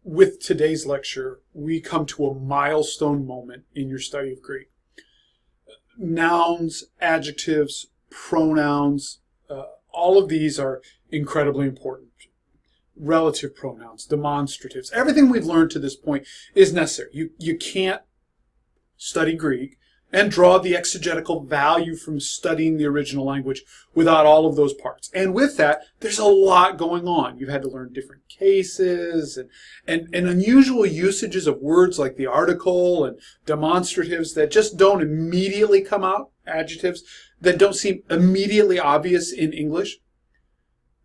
with today's lecture, we come to a milestone moment in your study of Greek. Nouns, adjectives, pronouns, all of these are incredibly important. Relative pronouns, demonstratives, everything we've learned to this point is necessary. You can't study Greek and draw the exegetical value from studying the original language without all of those parts. And with that, there's a lot going on. You've had to learn different cases and unusual usages of words like the article and demonstratives that just don't immediately come out, adjectives that don't seem immediately obvious in English.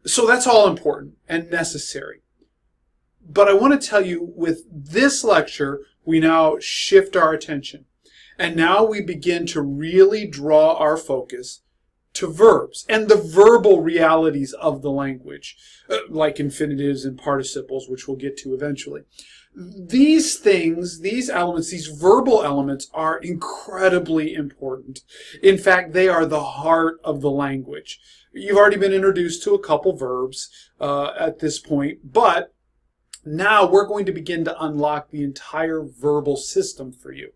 So that's all important and necessary. But I want to tell you, with this lecture, we now shift our attention. And now we begin to really draw our focus to verbs and the verbal realities of the language, like infinitives and participles, which we'll get to eventually. These things, these elements, these verbal elements are incredibly important. In fact, they are the heart of the language. You've already been introduced to a couple verbs at this point, but now we're going to begin to unlock the entire verbal system for you.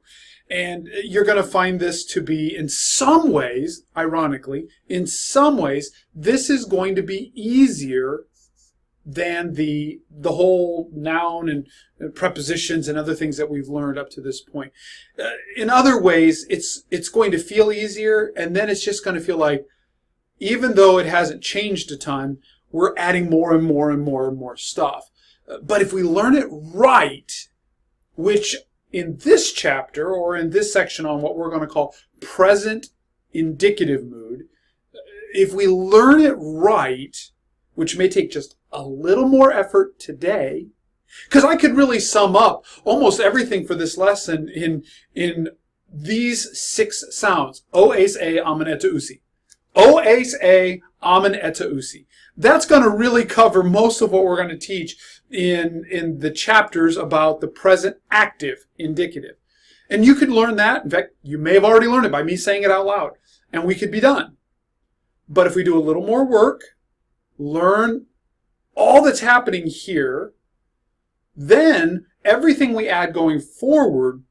And you're going to find this to be, in some ways, ironically, in some ways, this is going to be easier than the whole noun and prepositions and other things that we've learned up to this point. In other ways, it's going to feel easier, and then it's just going to feel like, even though it hasn't changed a ton, we're adding more and more and more and more stuff. But if we learn it right, which in this chapter, or in this section on what we're going to call present indicative mood, if we learn it right, which may take just a little more effort today, because I could really sum up almost everything for this lesson in these 6 sounds. Oes, a, amen, eta, usi. Oes, a, amen, eta, usi. That's going to really cover most of what we're going to teach in the chapters about the present active indicative. And you could learn that. In fact, you may have already learned it by me saying it out loud, and we could be done. But if we do a little more work, learn all that's happening here, then everything we add going forward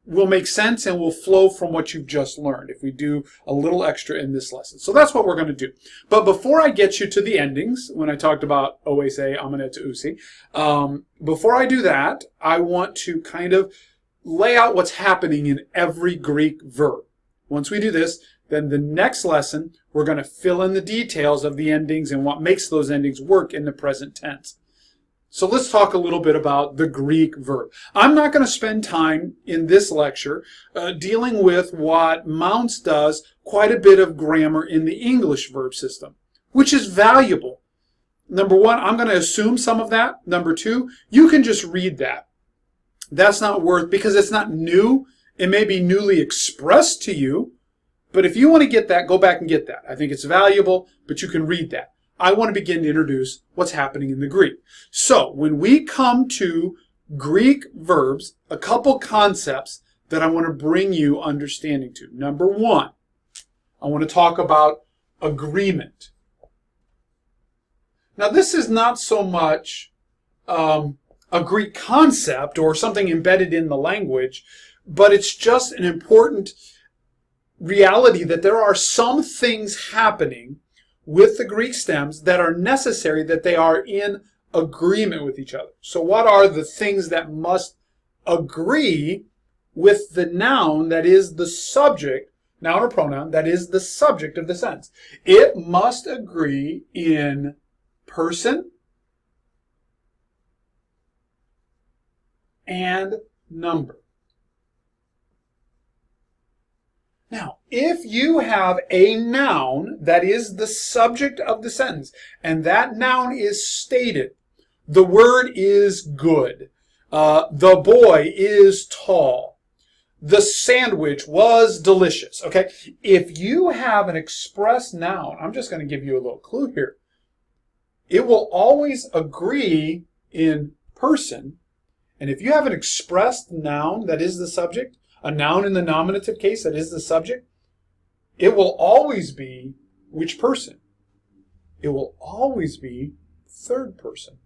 will make sense and will flow from what you've just learned if we do a little extra in this lesson. So that's what we're going to do. But before I get you to the endings, when I talked about oase, amen, eta, usi, before I do that, I want to kind of lay out what's happening in every Greek verb. Once we do this, then the next lesson, we're going to fill in the details of the endings and what makes those endings work in the present tense. So let's talk a little bit about the Greek verb. I'm not going to spend time in this lecture dealing with what Mounce does quite a bit of grammar in the English verb system, which is valuable. Number one, I'm going to assume some of that. Number two, you can just read that. That's not worth, because it's not new. It may be newly expressed to you, but if you want to get that, go back and get that. I think it's valuable, but you can read that. I want to begin to introduce what's happening in the Greek. So when we come to Greek verbs, a couple concepts that I want to bring you understanding to. Number one, I want to talk about agreement. Now this is not so much a Greek concept or something embedded in the language, but it's just an important reality that there are some things happening with the Greek stems that are necessary, that they are in agreement with each other. So what are the things that must agree with the noun that is the subject, noun or pronoun, that is the subject of the sentence? It must agree in person and number. Now, if you have a noun that is the subject of the sentence, and that noun is stated, the word is good, the boy is tall, the sandwich was delicious, okay? If you have an express noun, I'm just going to give you a little clue here. It will always agree in person, and if you have an expressed noun that is the subject, a noun in the nominative case that is the subject, it will always be which person? It will always be third person.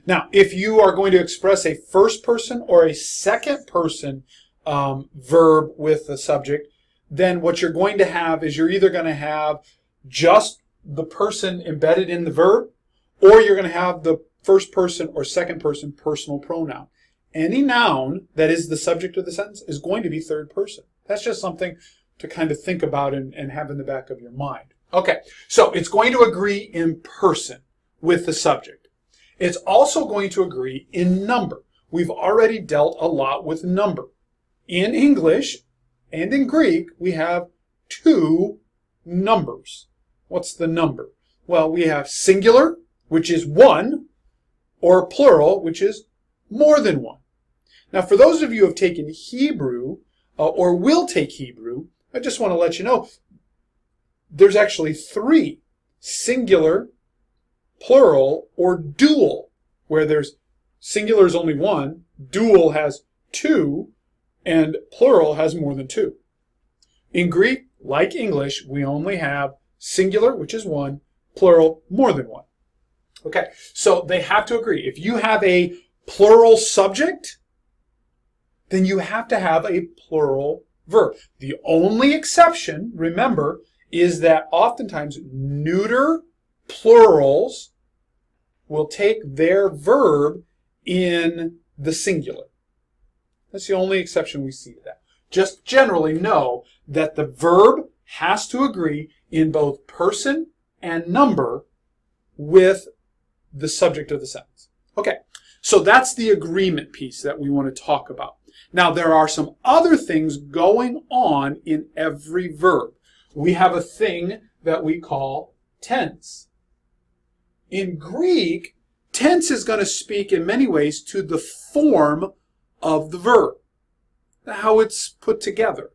Now, if you are going to express a first person or a second person verb with the subject, then what you're going to have is you're either going to have just the person embedded in the verb, or you're going to have the first person or second person personal pronoun. Any noun that is the subject of the sentence is going to be third person. That's just something to kind of think about and have in the back of your mind. Okay, so it's going to agree in person with the subject. It's also going to agree in number. We've already dealt a lot with number. In English and in Greek, we have two numbers. What's the number? Well, we have singular, which is one, or plural, which is more than one. Now, for those of you who have taken Hebrew or will take Hebrew, I just want to let you know there's actually three: singular, plural, or dual, where there's singular is only one, dual has two, and plural has more than two. In Greek, like English, we only have singular, which is one, plural, more than one. Okay, so they have to agree. If you have a plural subject, then you have to have a plural verb. The only exception, remember, is that oftentimes neuter plurals will take their verb in the singular. That's the only exception we see to that. Just generally know that the verb has to agree in both person and number with the subject of the sentence. Okay, so that's the agreement piece that we want to talk about. Now, there are some other things going on in every verb. We have a thing that we call tense. In Greek, tense is going to speak in many ways to the form of the verb, how it's put together.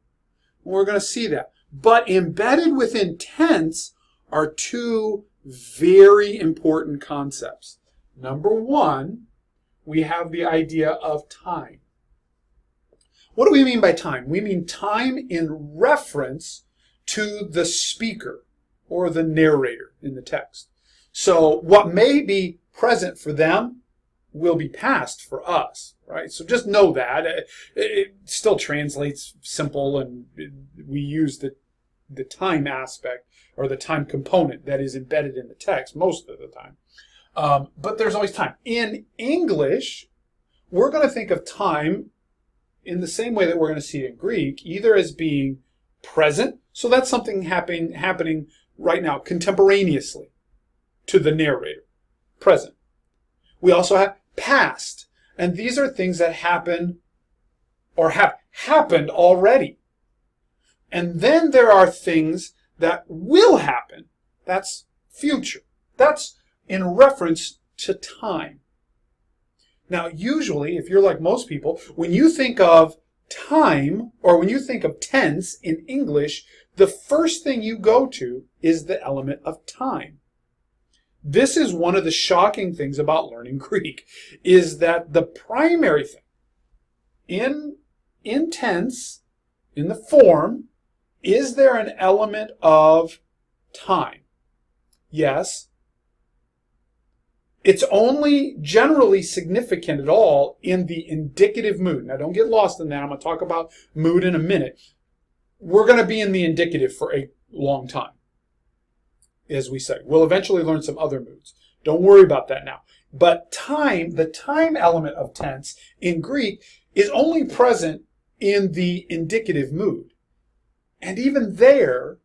We're going to see that. But embedded within tense are two very important concepts. Number one, we have the idea of time. What do we mean by time? We mean time in reference to the speaker or the narrator in the text. So what may be present for them will be past for us, right? So just know that. It still translates simple, and we use the time aspect or the time component that is embedded in the text most of the time. But there's always time. In English, we're going to think of time in the same way that we're going to see it in Greek, either as being present, so that's something happening right now, contemporaneously to the narrator, present. We also have past, and these are things that happen or have happened already. And then there are things that will happen. That's future. That's in reference to time. Now, usually, if you're like most people, when you think of time, or when you think of tense in English, the first thing you go to is the element of time. This is one of the shocking things about learning Greek, is that the primary thing in tense, in the form, is there an element of time? Yes. It's only generally significant at all in the indicative mood. Now, don't get lost in that. I'm going to talk about mood in a minute. We're going to be in the indicative for a long time, as we say. We'll eventually learn some other moods. Don't worry about that now. But time, the time element of tense in Greek is only present in the indicative mood. And even there,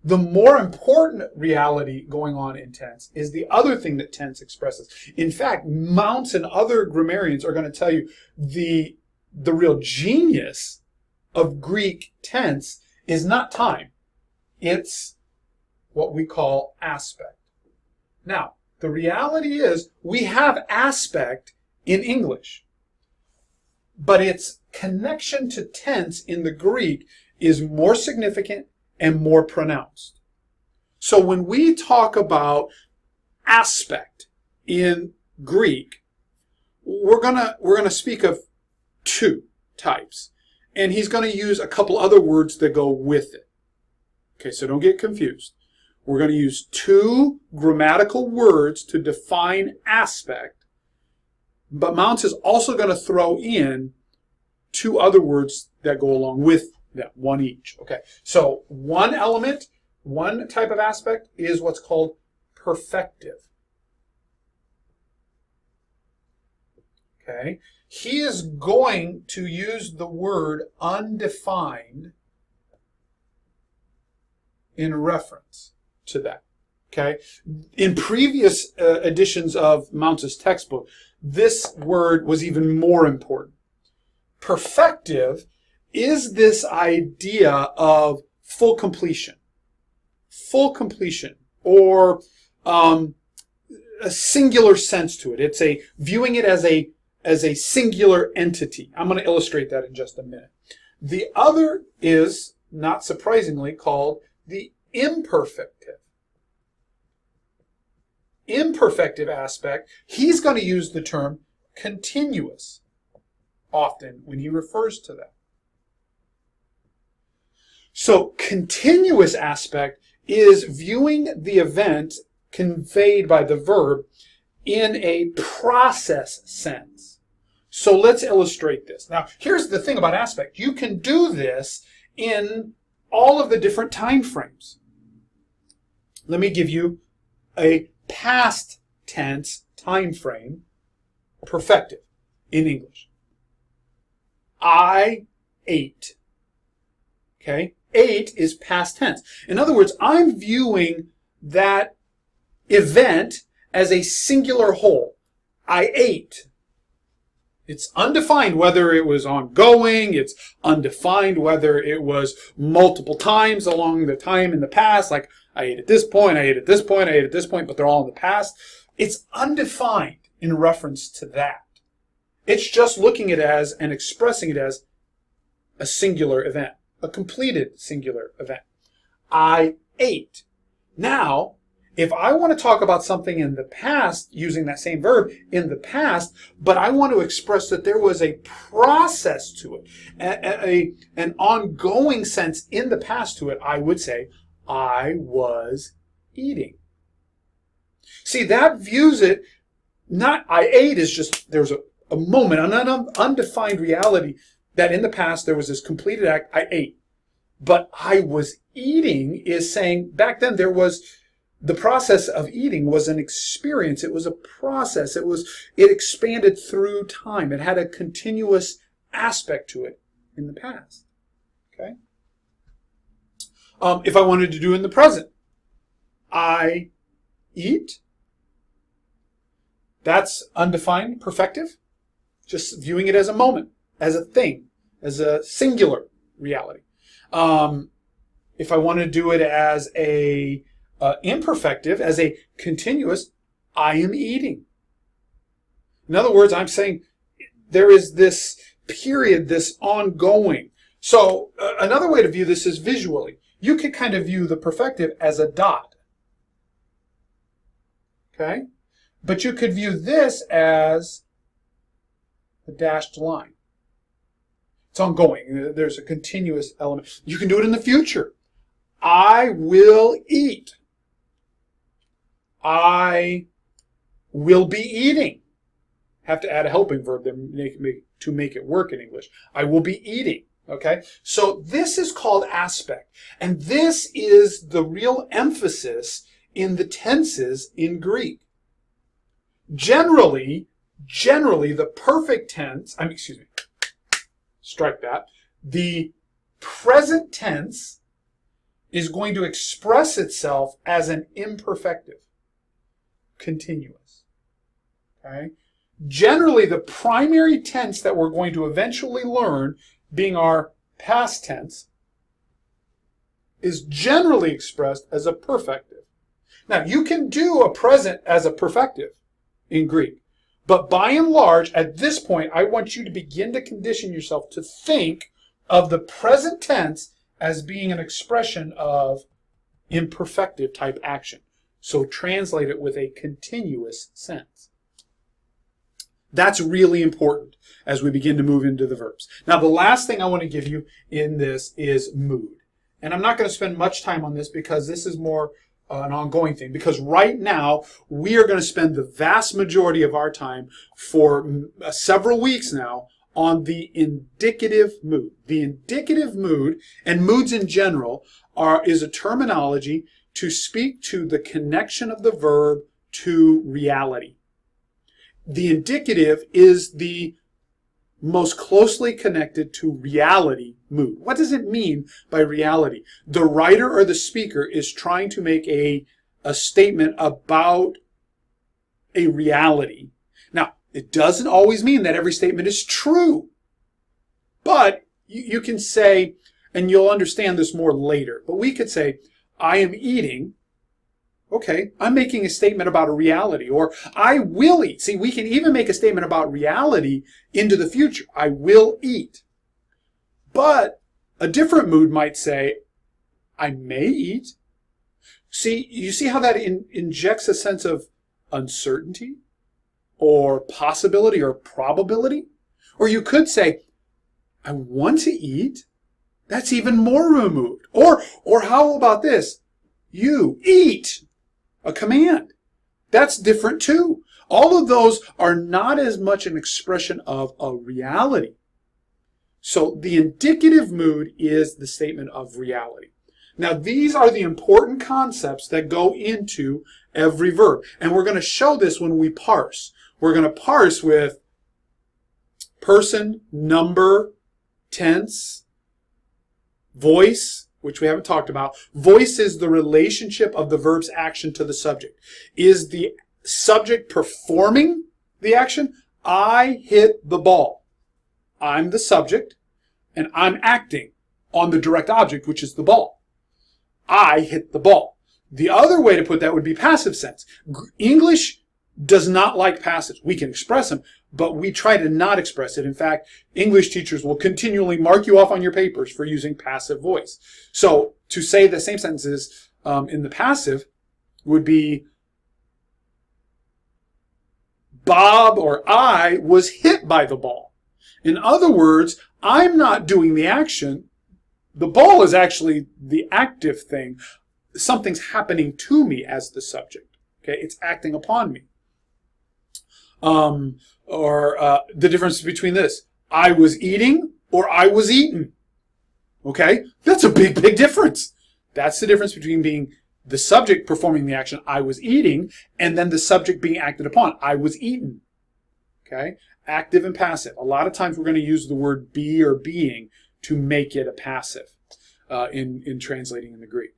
the more important reality going on in tense is the other thing that tense expresses. In fact, Mounts and other grammarians are going to tell you the real genius of Greek tense is not time. It's what we call aspect. Now, the reality is we have aspect in English, but its connection to tense in the Greek is more significant and more pronounced. So when we talk about aspect in Greek, we're gonna speak of two types, and he's going to use a couple other words that go with it. Okay, so don't get confused. We're going to use two grammatical words to define aspect, But Mounce is also going to throw in two other words that go along with that, one each. Okay, so one element, one type of aspect is what's called perfective. Okay, he is going to use the word undefined in reference to that. Okay, in previous editions of Mounce's textbook, this word was even more important. Perfective is this idea of full completion, or a singular sense to it. It's a viewing it as a singular entity. I'm going to illustrate that in just a minute. The other is, not surprisingly, called the imperfective. Imperfective aspect, he's going to use the term continuous often when he refers to that. So continuous aspect is viewing the event conveyed by the verb in a process sense. So let's illustrate this. Now, here's the thing about aspect. You can do this in all of the different time frames. Let me give you a past tense time frame perfective in English. I ate. Okay? Ate is past tense. In other words, I'm viewing that event as a singular whole. I ate. It's undefined whether it was ongoing. It's undefined whether it was multiple times along the time in the past, like I ate at this point, I ate at this point, I ate at this point, but they're all in the past. It's undefined in reference to that. It's just looking at it as and expressing it as a singular event, a completed singular event. I ate. Now, if I want to talk about something in the past, using that same verb in the past, but I want to express that there was a process to it, an ongoing sense in the past to it, I would say, I was eating. See, that views it, not I ate is just, there's a moment, an undefined reality that in the past there was this completed act, I ate. But I was eating is saying, back then there was, the process of eating was an experience. It was a process. It expanded through time. It had a continuous aspect to it in the past. Okay? If I wanted to do in the present, I eat. That's undefined, perfective. Just viewing it as a moment, as a thing, as a singular reality. If I want to do it as a imperfective, as a continuous, I am eating. In other words, I'm saying there is this period, this ongoing. So another way to view this is visually. You could kind of view the perfective as a dot. Okay? But you could view this as a dashed line. It's ongoing. There's a continuous element. You can do it in the future. I will eat. I will be eating. Have to add a helping verb to make it work in English. I will be eating. Okay? So this is called aspect. And this is the real emphasis in the tenses in Greek. Generally, the perfect tense, strike that. The present tense is going to express itself as an imperfective. Continuous. Okay? Generally, the primary tense that we're going to eventually learn, being our past tense, is generally expressed as a perfective. Now, you can do a present as a perfective in Greek, but by and large, at this point, I want you to begin to condition yourself to think of the present tense as being an expression of imperfective type action. So translate it with a continuous sense. That's really important as we begin to move into the verbs. Now, the last thing I want to give you in this is mood. And I'm not going to spend much time on this because this is more an ongoing thing, because right now we are going to spend the vast majority of our time for several weeks now on the indicative mood. The indicative mood, and moods in general, is a terminology to speak to the connection of the verb to reality. The indicative is the most closely connected to reality mood. What does it mean by reality? The writer or the speaker is trying to make a statement about a reality. Now, it doesn't always mean that every statement is true, but you can say, and you'll understand this more later, but we could say, I am eating. Okay, I'm making a statement about a reality, or I will eat. See, we can even make a statement about reality into the future. I will eat. But a different mood might say, I may eat. See, you see how that injects a sense of uncertainty or possibility or probability? Or you could say, I want to eat. That's even more removed. Or how about this? You eat. A command. That's different too. All of those are not as much an expression of a reality. So the indicative mood is the statement of reality. Now these are the important concepts that go into every verb. And we're going to show this when we parse. We're going to parse with person, number, tense, voice, which we haven't talked about. Voice is the relationship of the verb's action to the subject. Is the subject performing the action? I hit the ball. I'm the subject, and I'm acting on the direct object, which is the ball. I hit the ball. The other way to put that would be passive sense. English does not like passives. We can express them, but we try to not express it. In fact, English teachers will continually mark you off on your papers for using passive voice. So to say the same sentences in the passive would be Bob or I was hit by the ball. In other words, I'm not doing the action. The ball is actually the active thing. Something's happening to me as the subject. Okay, it's acting upon me. The difference between this, I was eating or I was eaten. Okay, that's a big, big difference. That's the difference between being the subject performing the action, I was eating, and then the subject being acted upon, I was eaten. Okay, active and passive. A lot of times we're going to use the word be or being to make it a passive in translating in the Greek.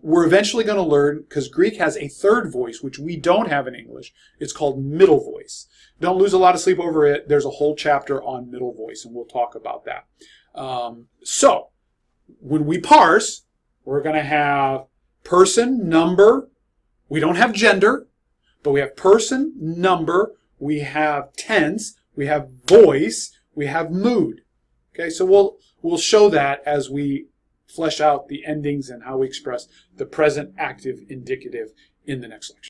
We're eventually going to learn, because Greek has a third voice, which we don't have in English. It's called middle voice. Don't lose a lot of sleep over it. There's a whole chapter on middle voice, and we'll talk about that. So, when we parse, we're going to have person, number. We don't have gender, but we have person, number. We have tense. We have voice. We have mood. Okay, so we'll show that as we flesh out the endings and how we express the present, active, indicative in the next lecture.